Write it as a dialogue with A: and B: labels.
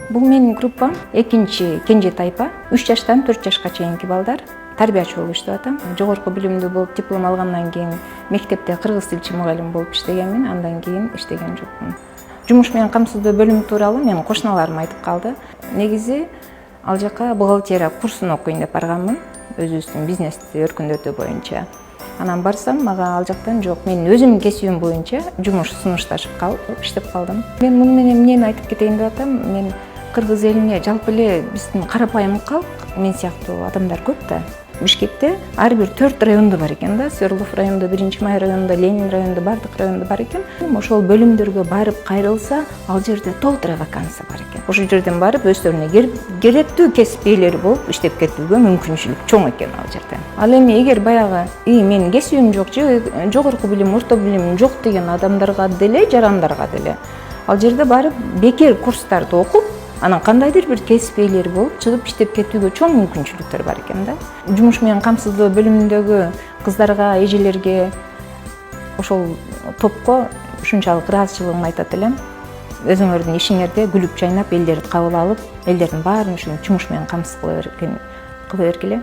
A: Бул менин группам экинчи кенже тайпа 3 жаштан 4 жашка чейинки балдар. Тарбиячы болуп иштеп атам. Жогорку билимдүү болуп диплом алгандан кийин мектепте кыргыз тилчи мугалим болуп иштегенмин. Андан кийин иштеген жокмун. Жумуш менен камсыздоо бөлүмү тууралуу менин кошуналарым айтып калды. Негизи ал жака бухгалтерия курсун окуйн деп барганмын. Өзүбүздүн бизнести өркүндөтүү боюнча. Анан барсам, мага ал жактан жок, мен өзүмдүн кесибим боюнча жумуш сунушташып калып иштеп калдым. Мен муну менен эмнени айтып кетейин деп атам? Мен кыргыз элине жалпы эле биздин карапайым калк, мен сыяктуу адамдар көп да. Бишкекте ар бир 4 райондо бар экен да. Свердлов районунда, 1-Май районунда, Ленин районунда, бардык райондо бар экен. Ошол бөлүмдөргө барып кайрылса, ал жерде толтура вакансия бар экен. Ошол жерден барып өздөрүнө керектүү кесип ээлери болуп иштеп кетүүгө мүмкүнчүлүк чоң экен ал жерде. Ал эми эгер баягы менин кесибим жок же жогорку билим, орто билим жок деген адамдарга деле, жарандарга деле ал жерде барып бекер курстарды окуп, анан кандайдыр бир кесип ээлери болуп чыгып иштеп кетүүгө чоң мүмкүнчүлүктөр бар экен да. Жумуш менен камсыздоо бөлүмүндөгү кыздарга, эжелерге, ошол топко ушунчалык ыраазычылыгымды айтат элем. Өзүңөрдүн ишиңерде күлүп жайнап, элдерди кабыл алып, элдердин баарын ушул жумуш менен камсыз кыла бергиле.